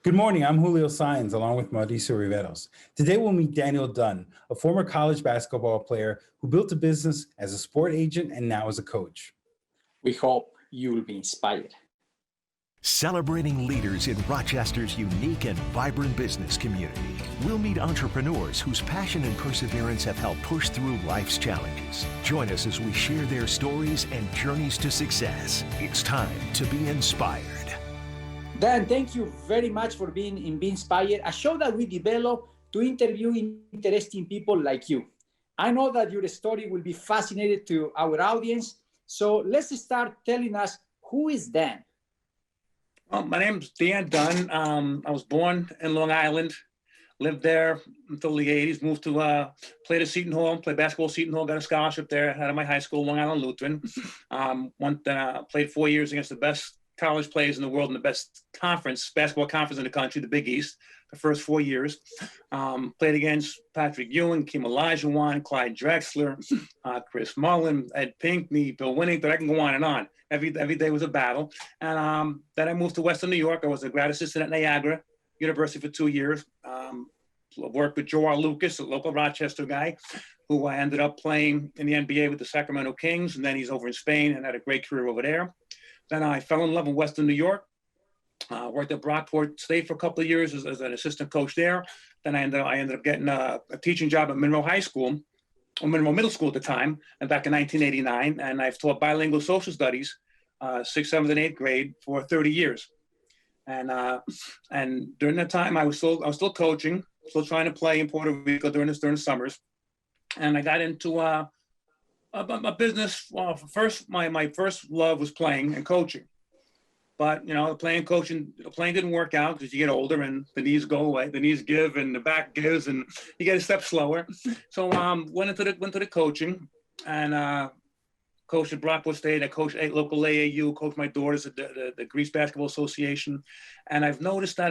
Good morning. I'm Julio Saenz, along with Mauricio Riveros. Today we'll meet Daniel Dunne, a former college basketball player who built a business as a sport agent and now as a coach. We hope you'll be inspired. Celebrating leaders in Rochester's unique and vibrant business community. We'll meet entrepreneurs whose passion and perseverance have helped push through life's challenges. Join us as we share their stories and journeys to success. It's time to be inspired. Dan, thank you very much for being in Be Inspired, a show that we develop to interview interesting people like you. I know that your story will be fascinating to our audience. So let's start telling us, who is Dan? Well, my name's Dan Dunne. I was born in Long Island, lived there until the 80s, moved to played at Seton Hall, played basketball at Seton Hall, got a scholarship there out of my high school, Long Island Lutheran. Played 4 years against the best college players in the world and the best basketball conference in the country, the Big East, the first 4 years. Played against Patrick Ewing, Kim Olajuwon, Clyde Drexler, Chris Mullin, Ed Pinckney, Bill Winnington. I can go on and on. Every day was a battle. And then I moved to Western New York. I was a grad assistant at Niagara University for 2 years. Worked with Joe R. Lucas, a local Rochester guy, who I ended up playing in the NBA with the Sacramento Kings. And then he's over in Spain and had a great career over there. Then I fell in love with Western New York. Worked at Brockport State for a couple of years as an assistant coach there. Then I ended up getting a teaching job at Monroe High School, or Monroe Middle School at the time, and back in 1989. And I've taught bilingual social studies, 6th, 7th, and 8th grade for 30 years. And during that time, I was still coaching, still trying to play in Puerto Rico during the summers. And I got into a business. My first love was playing and coaching. But, playing didn't work out because you get older and the knees go away, the knees give and the back gives and you get a step slower. So went into the coaching and coached at Brockport State. I coached at local AAU, coached my daughters at the Greece Basketball Association. And I've noticed that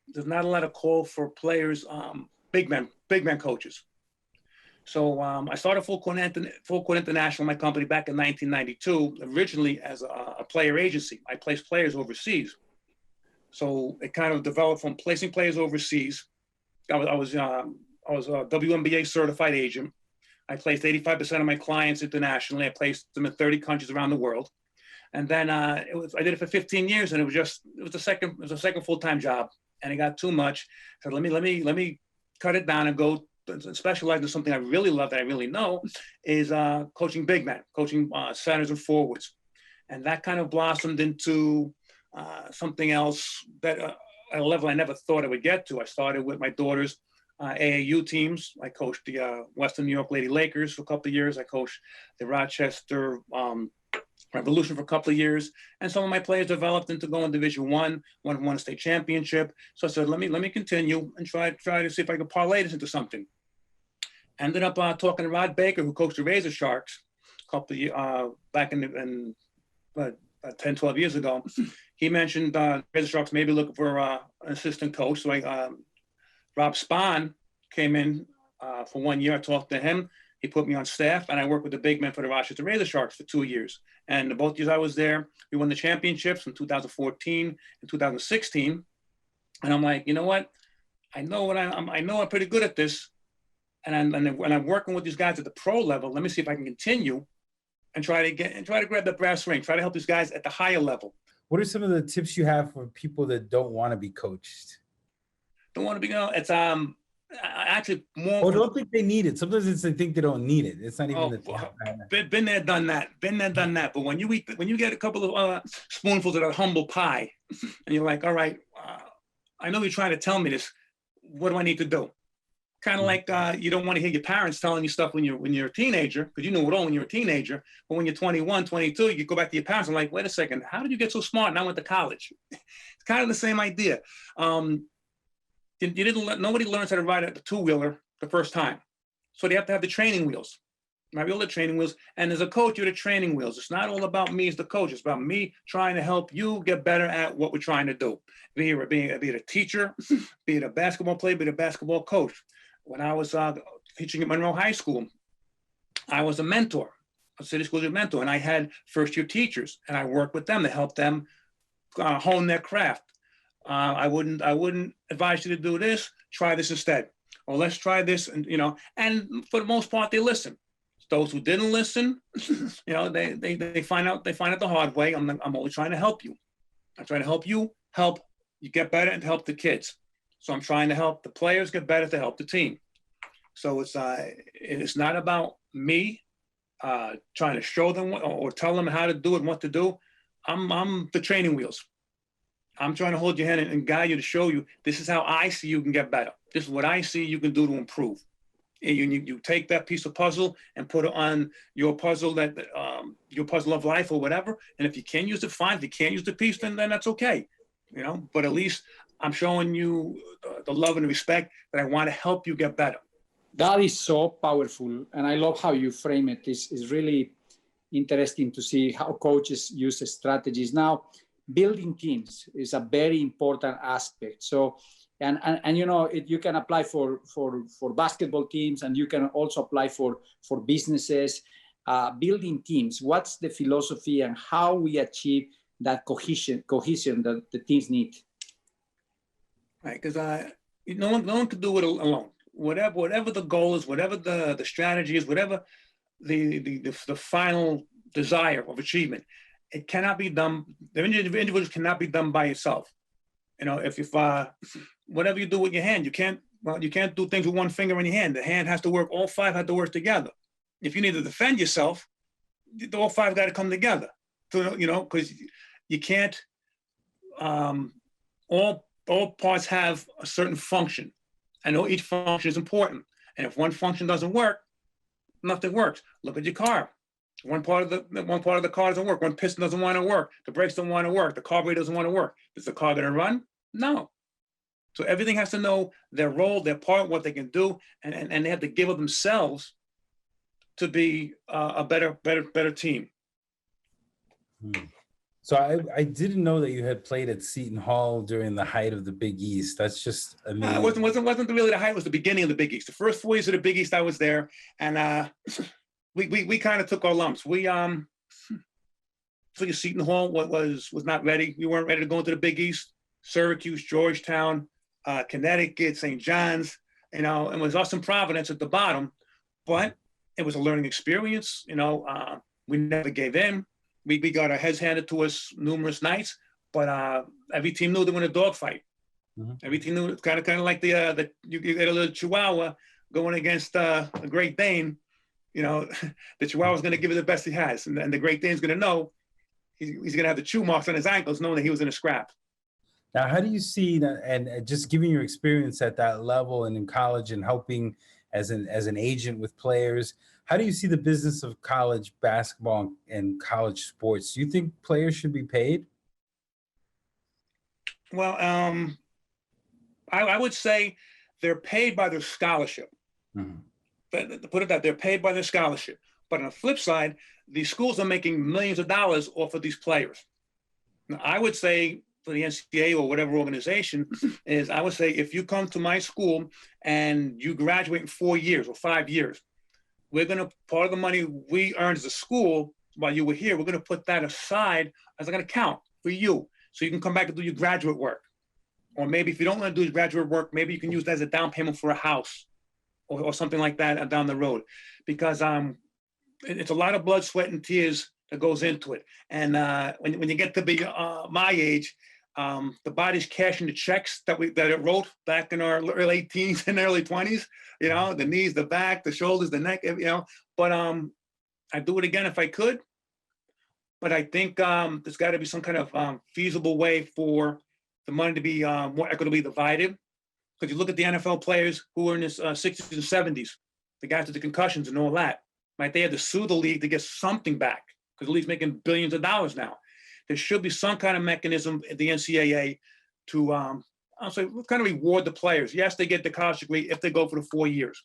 there's not a lot of call for players, big men coaches. So I started Full Court International, my company, back in 1992, originally as a player agency. I placed players overseas. So it kind of developed from placing players overseas. I was a WNBA certified agent. I placed 85% of my clients internationally. I placed them in 30 countries around the world. And then I did it for 15 years, and it was a second full-time job, and it got too much. So let me cut it down and go specialize in something I really love, that I really know, is coaching big men, coaching centers and forwards. And that kind of blossomed into something else that at a level I never thought I would get to. I started with my daughter's AAU teams. I coached the Western New York Lady Lakers for a couple of years. I coached the Rochester Revolution for a couple of years. And some of my players developed into going Division I, won a state championship. So I said, let me continue and try to see if I could parlay this into something. Ended up talking to Rod Baker, who coached the Razor Sharks a couple of years, back in 10, 12 years ago. He mentioned Razor Sharks maybe looking for an assistant coach. So Rob Spahn came in for 1 year. I talked to him. He put me on staff, and I worked with the big men for the Rochester Razor Sharks for 2 years. And both years I was there, we won the championships in 2014 and 2016. And I'm like, you know what? I know I'm pretty good at this. And I'm working with these guys at the pro level. Let me see if I can continue and try to grab the brass ring, try to help these guys at the higher level. What are some of the tips you have for people that don't want to be coached? Don't want to be, it's actually more. Or don't think they need it. Sometimes they think they don't need it. It's not even been there, done that. Been there, done that. But when you get a couple of spoonfuls of that humble pie, and you're like, all right, I know you're trying to tell me this. What do I need to do? Kind of like you don't want to hear your parents telling you stuff when you're a teenager, because you know it all when you're a teenager. But when you're 21, 22, you go back to your parents and like, wait a second, how did you get so smart and I went to college? It's kind of the same idea. Nobody learns how to ride a two-wheeler the first time. So they have to have the training wheels. Right? All the training wheels. And as a coach, you're the training wheels. It's not all about me as the coach. It's about me trying to help you get better at what we're trying to do. Be it a teacher, be it a basketball player, be it a basketball coach. When I was teaching at Monroe High School, I was a mentor, a city school mentor, and I had first-year teachers, and I worked with them to help them hone their craft. I wouldn't advise you to do this. Try this instead, or let's try this, and and for the most part, they listen. Those who didn't listen, they find out the hard way. I'm only trying to help you. I'm trying to help you get better and help the kids. So I'm trying to help the players get better to help the team. So it's not about me trying to show them or tell them how to do it and what to do. I'm the training wheels. I'm trying to hold your hand and guide you to show you this is how I see you can get better. This is what I see you can do to improve. And you take that piece of puzzle and put it on your puzzle your puzzle of life or whatever. And if you can use it, fine. If you can't use the piece, then that's okay. But at least I'm showing you the love and respect that I want to help you get better. That is so powerful. And I love how you frame it. It's really interesting to see how coaches use strategies. Now, building teams is a very important aspect. So, and you can apply for basketball teams, and you can also apply for businesses. Building teams, what's the philosophy and how we achieve that cohesion that the teams need? Right, because no one can do it alone. Whatever the goal is, whatever the strategy is, whatever the final desire of achievement, it cannot be done. The individuals cannot be done by yourself. If whatever you do with your hand, you can't do things with one finger in your hand. The hand has to work. All five have to work together. If you need to defend yourself, all five got to come together. So because you can't. All parts have a certain function. I know each function is important, and if one function doesn't work, nothing works. Look at your car. One part of the car doesn't work. One piston doesn't want to work. The brakes don't want to work. The carburetor doesn't want to work. Is the car going to run? No. So everything has to know their role, their part, what they can do, and they have to give of themselves to be a better team. So I didn't know that you had played at Seton Hall during the height of the Big East. That's just amazing. It wasn't really the height. It was the beginning of the Big East. The first 4 years of the Big East, I was there, and we kind of took our lumps. We Seton Hall was not ready. We weren't ready to go into the Big East. Syracuse, Georgetown, Connecticut, St. John's, and it was us and Providence at the bottom, but it was a learning experience. We never gave in. We got our heads handed to us numerous nights, but every team knew they were in a dogfight. Mm-hmm. Every team knew, kind of like you get a little Chihuahua going against a Great Dane. The Chihuahua's going to give it the best he has, and the Great Dane's going to know he's going to have the chew marks on his ankles, knowing that he was in a scrap. Now, how do you see that, and just giving your experience at that level and in college and helping as an agent with players, how do you see the business of college basketball and college sports? Do you think players should be paid? Well, I would say they're paid by their scholarship. Mm-hmm. But to put it that they're paid by their scholarship. But on the flip side, these schools are making millions of dollars off of these players. Now, I would say for the NCAA or whatever organization is, I would say if you come to my school and you graduate in 4 years or 5 years, we're going to, part of the money we earned as a school while you were here, we're going to put that aside as an account for you. So you can come back and do your graduate work. Or maybe if you don't want to do your graduate work, maybe you can use that as a down payment for a house or something like that down the road. Because it's a lot of blood, sweat, and tears that goes into it. And when you get to be my age, the body's cashing the checks that it wrote back in our early teens and early 20s, the knees, the back, the shoulders, the neck, but I'd do it again if I could. But I think there's got to be some kind of feasible way for the money to be more equitably divided. Because you look at the NFL players who were in his 60s and 70s, the guys with the concussions and all that, right? They had to sue the league to get something back because the league's making billions of dollars now. There should be some kind of mechanism at the NCAA to, I'll say, kind of reward the players. Yes, they get the college degree if they go for the 4 years.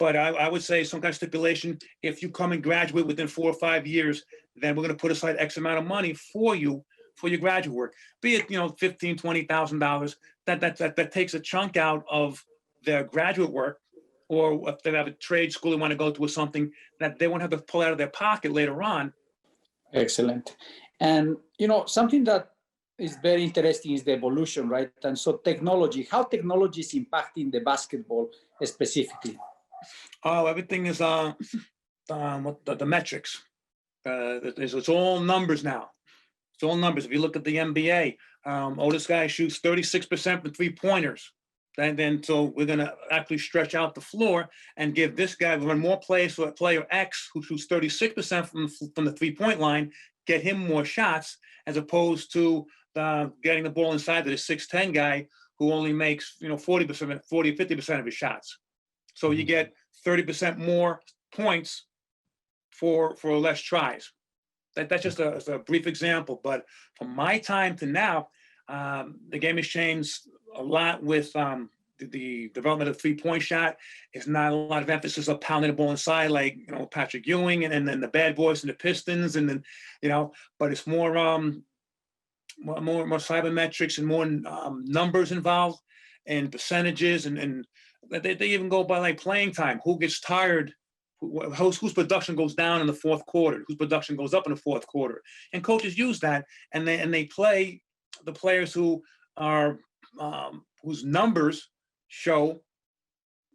But I would say some kind of stipulation, if you come and graduate within 4 or 5 years, then we're going to put aside X amount of money for you for your graduate work. Be it, $15,000, $20,000. That takes a chunk out of their graduate work, or if they have a trade school they want to go to or something that they won't have to pull out of their pocket later on. Excellent. And, something that is very interesting is the evolution, right? And so technology, how technology is impacting the basketball specifically. Oh, everything is what the metrics. It's all numbers now. It's all numbers. If you look at the NBA, this guy shoots 36% from 3-pointers. Then so we're going to actually stretch out the floor and give this guy run more plays for player X who shoots 36% from the 3-point line, get him more shots, as opposed to getting the ball inside to the 6'10" guy who only makes 40%, 50% of his shots. So you get 30% more points for less tries. That's just a brief example, but from my time to now, the game has changed a lot with the development of the 3-point shot. It's not a lot of emphasis on pounding the ball inside like Patrick Ewing and then the Bad Boys and the Pistons, and then but it's more cybermetrics and more numbers involved and percentages, and they even go by like playing time. Who gets tired? Whose production goes down in the fourth quarter? Whose production goes up in the fourth quarter? And coaches use that, and they play the players who are whose numbers show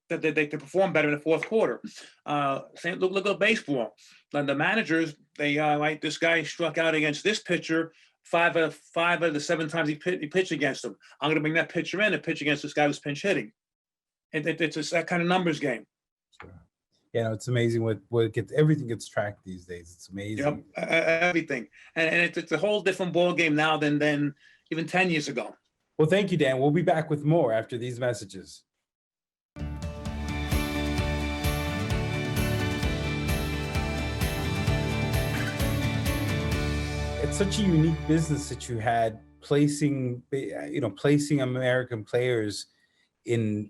that they can perform better in the fourth quarter. Look at baseball. The managers, they like, this guy struck out against this pitcher 5 out of the 7 times he pitched against him. I'm going to bring that pitcher in and pitch against this guy who's pinch hitting. It's that kind of numbers game. Sure. Yeah, it's amazing what everything gets tracked these days. It's amazing. Yep, everything, and it's a whole different ball game now than even 10 years ago. Well, thank you, Dan. We'll be back with more after these messages. It's such a unique business that you had, placing American players in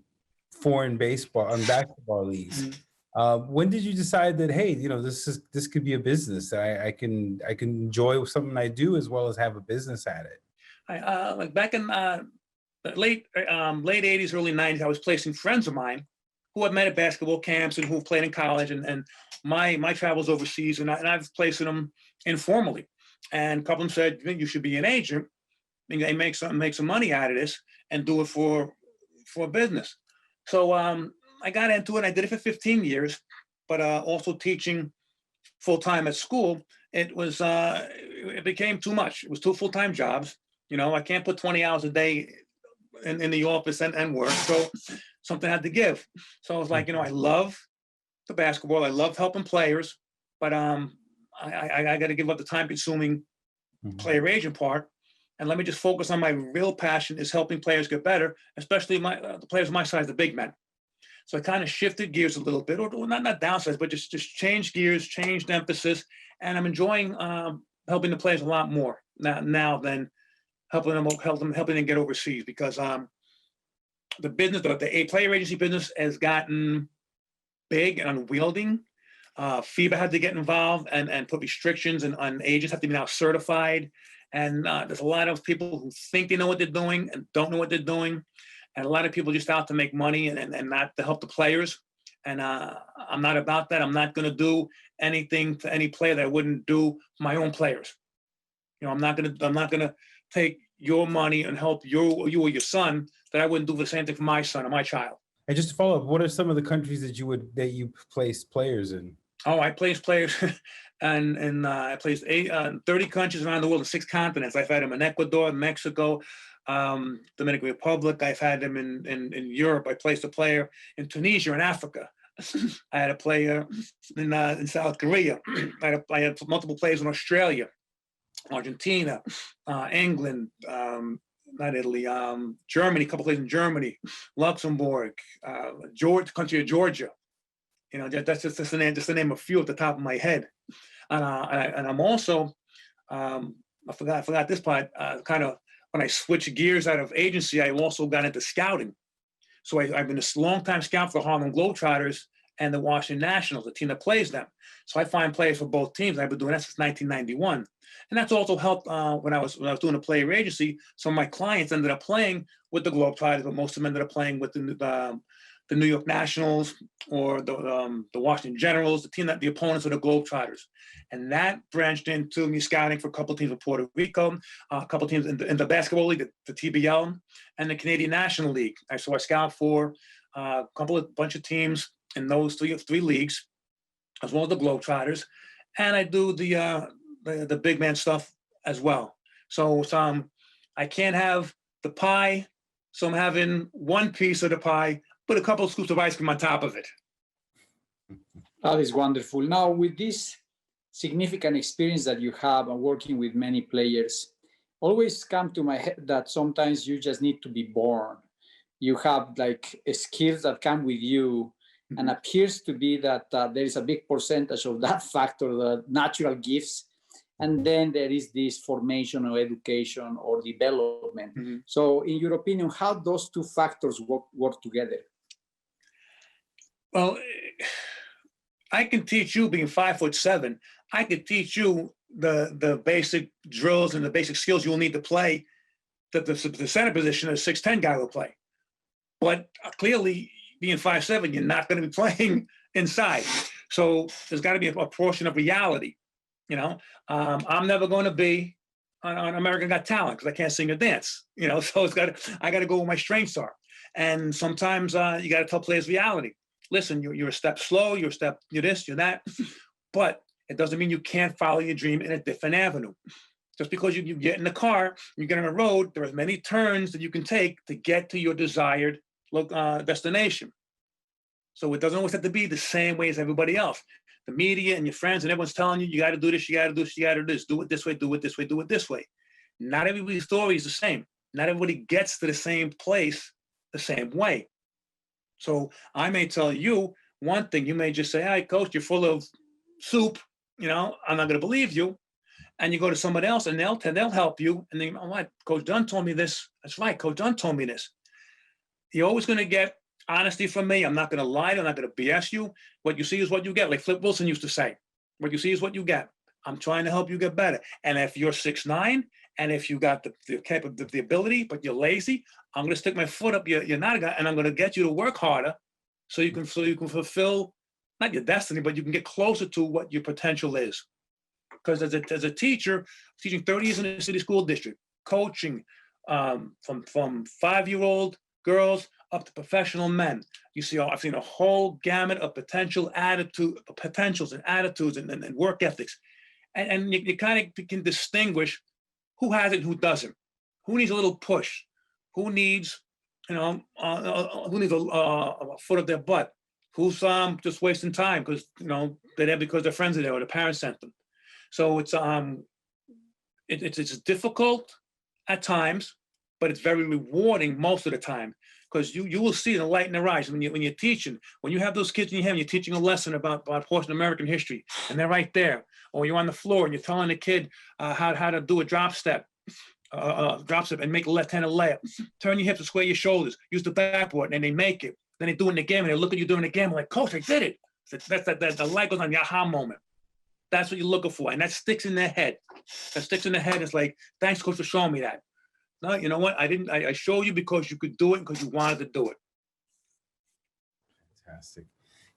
foreign basketball leagues. Mm-hmm. When did you decide that, hey, this could be a business that I can enjoy something I do as well as have a business at it? Like back in late 80s, early 90s, I was placing friends of mine who I've met at basketball camps and who played in college, and my travels overseas, and I've placed them informally. And a couple of them said, you should be an agent, and they make some money out of this and do it for business. So I got into it. I did it for 15 years, but also teaching full-time at school. It became too much. It was 2 full-time jobs. I can't put 20 hours a day in the office and work. So something had to give. So I was like, I love the basketball. I love helping players, but I got to give up the time-consuming player agent part, and let me just focus on my real passion is helping players get better, especially the players my size, the big men. So I kind of shifted gears a little bit, or not downsize, but just changed gears, changed emphasis, and I'm enjoying helping the players a lot more now than helping them get overseas, because the business, the player agency business, has gotten big and unwieldy. FIBA had to get involved and put restrictions, and agents have to be now certified. And there's a lot of people who think they know what they're doing and don't know what they're doing. And a lot of people just out to make money and not to help the players. And I'm not about that. I'm not going to do anything to any player that I wouldn't do for my own players. I'm not going to take your money and help you or your son that I wouldn't do the same thing for my son or my child. And just to follow up, what are some of the countries that you placed players in? Oh, I placed players, and I placed 30 countries around the world, in 6 continents. I've had them in Ecuador, Mexico, Dominican Republic. I've had them in Europe. I placed a player in Tunisia, in Africa. I had a player in South Korea. I had multiple players in Australia, Argentina, England, not Italy, Germany, a couple places in Germany, Luxembourg, country of Georgia. That's just the name of a few at the top of my head. And I'm also, I forgot this part, kind of when I switched gears out of agency, I also got into scouting. So I've been a long-time scout for Harlem Globetrotters and the Washington Nationals, the team that plays them. So I find players for both teams. I've been doing that since 1991. And that's also helped when I was doing a player agency. Some of my clients ended up playing with the Globetrotters, but most of them ended up playing with the the New York Nationals or the Washington Generals, the opponents are the Globetrotters. And that branched into me scouting for a couple of teams in Puerto Rico, a couple of teams in the basketball league, the TBL, and the Canadian National League. So I scout for a bunch of teams in those three leagues, as well as the Globetrotters. And I do the big man stuff as well. So I can't have the pie, so I'm having one piece of the pie, put a couple of scoops of ice cream on top of it. That is wonderful. Now, with this significant experience that you have and working with many players, always come to my head that sometimes you just need to be born. You have like skills that come with you, and appears to be that there is a big percentage of that factor, the natural gifts, and then there is this formation or education or development. Mm-hmm. So in your opinion, how those two factors work together? Well, I can teach you, being 5'7", I could teach you the basic drills and the basic skills you'll need to play that the center position a 6'10" guy will play. But clearly, being 5'7", you're not going to be playing inside. So there's got to be a portion of reality. You know, I'm never going to be on American Got Talent because I can't sing or dance. You know, so I got to go where my strengths are. And sometimes you got to tell players reality. Listen, you're a step slow, you're this, you're that, but it doesn't mean you can't follow your dream in a different avenue. Just because you get in the car, you get on a road, there are many turns that you can take to get to your desired destination. So it doesn't always have to be the same way as everybody else. The media and your friends and everyone's telling you, you got to do this, you got to do this, you got to do this, do it this way, do it this way, do it this way. Not everybody's story is the same. Not everybody gets to the same place the same way. So I may tell you one thing, you may just say, "Hey, coach, you're full of soup. You know, I'm not going to believe you." And you go to somebody else and they'll help you. And then, "Oh, what? Coach Dunne told me this. That's right. Coach Dunne told me this." You're always going to get honesty from me. I'm not going to lie. I'm not going to BS you. What you see is what you get. Like Flip Wilson used to say, what you see is what you get. I'm trying to help you get better. And if you're 6'9", and if you got the ability, but you're lazy, I'm going to stick my foot up. You're not a guy, and I'm going to get you to work harder, so you can fulfill not your destiny, but you can get closer to what your potential is. Because as a teacher, teaching 30 years in a city school district, coaching from 5-year-old girls up to professional men, I've seen a whole gamut of potentials and attitudes and work ethics, and you kind of can distinguish who has it and who doesn't, who needs a little push, who needs a foot of their butt, who's just wasting time because they're there because their friends are there or their parents sent them. So it's difficult at times, but it's very rewarding most of the time, because you will see the light in their eyes when you're teaching. When you have those kids in your hand, you're teaching a lesson about portion of American history, and they're right there. Or you're on the floor and you're telling the kid how to do a drop step and make a left-handed layup. Turn your hips and square your shoulders. Use the backboard, and they make it. Then they do it in the game, and they look at you doing it again. I'm like, "Coach, I did it." That's the light goes on, the aha moment. That's what you're looking for, and that sticks in their head. It's like, "Thanks, Coach, for showing me that." No, you know what? I showed you because you could do it, because you wanted to do it. Fantastic.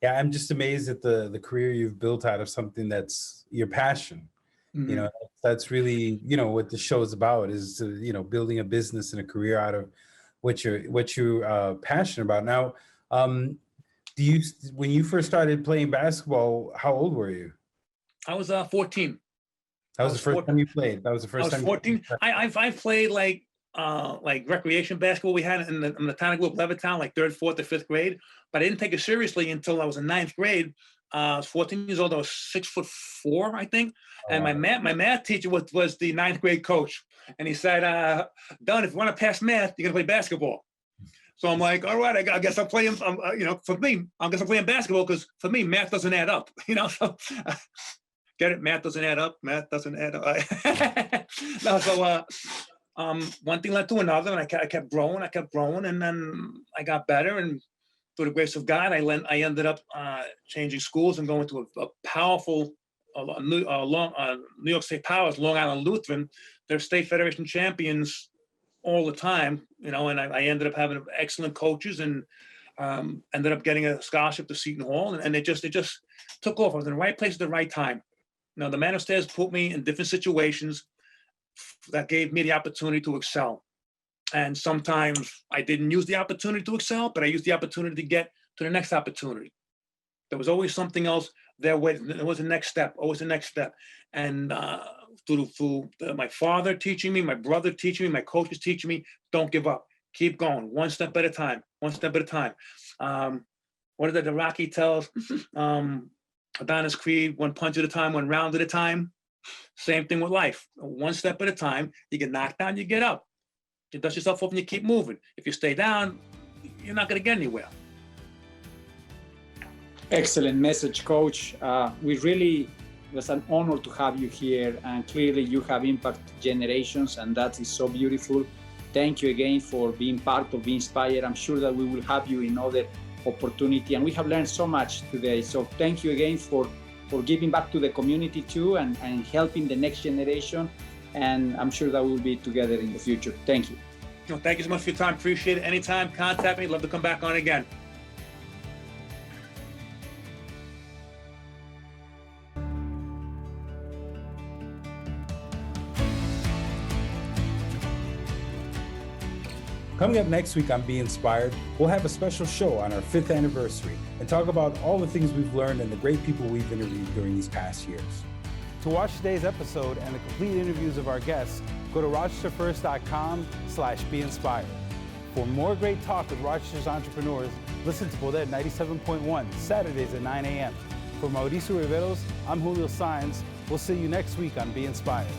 Yeah, I'm just amazed at the career you've built out of something that's your passion. Mm-hmm. That's really, what the show is about, is building a business and a career out of what you're passionate about. Now, when you first started playing basketball, how old were you? I was 14. That was the first time you played. That was the first time. I was 14. I've played like recreation basketball we had in the town I grew up, Levittown, like 3rd, 4th, or 5th grade. But I didn't take it seriously until I was in 9th grade. I was 14 years old. I was 6'4", I think. And my math teacher was the 9th grade coach. And he said, "Dunne, if you want to pass math, you're gonna play basketball." So I'm like, "All right, I guess I'm playing. For me, I guess I'm playing basketball, because for me, math doesn't add up. So get it? Math doesn't add up. Math doesn't add up. No, so one thing led to another, and I kept growing, and then I got better, and through the grace of God, I ended up changing schools and going to a powerful New York State Powers, Long Island Lutheran. They're state federation champions all the time, and I ended up having excellent coaches, and Ended up getting a scholarship to Seton Hall, and it just took off. I was in the right place at the right time. Now, the man upstairs put me in different situations that gave me the opportunity to excel. And sometimes I didn't use the opportunity to excel, but I used the opportunity to get to the next opportunity. There was always something else there waiting. There was a next step, always a next step. And through my father teaching me, my brother teaching me, my coaches teaching me, don't give up. Keep going, one step at a time, one step at a time. What is that the Rocky tells Adonis Creed? One punch at a time, one round at a time. Same thing with life. One step at a time. You get knocked down, you get up. You dust yourself off and you keep moving. If you stay down, you're not going to get anywhere. Excellent message, Coach. It was an honor to have you here, and clearly you have impacted generations, and that is so beautiful. Thank you again for being part of Be Inspired. I'm sure that we will have you in other opportunity, and we have learned so much today. So thank you again for giving back to the community too, and helping the next generation. And I'm sure that we'll be together in the future. Thank you. Well, thank you so much for your time. Appreciate it. Anytime, contact me. Love to come back on again. Coming up next week on Be Inspired, we'll have a special show on our 5th anniversary and talk about all the things we've learned and the great people we've interviewed during these past years. To watch today's episode and the complete interviews of our guests, go to rochesterfirst.com/beinspired. For more great talk with Rochester's entrepreneurs, listen to Poder 97.1, Saturdays at 9 a.m. For Mauricio Riveros, I'm Julio Saenz. We'll see you next week on Be Inspired.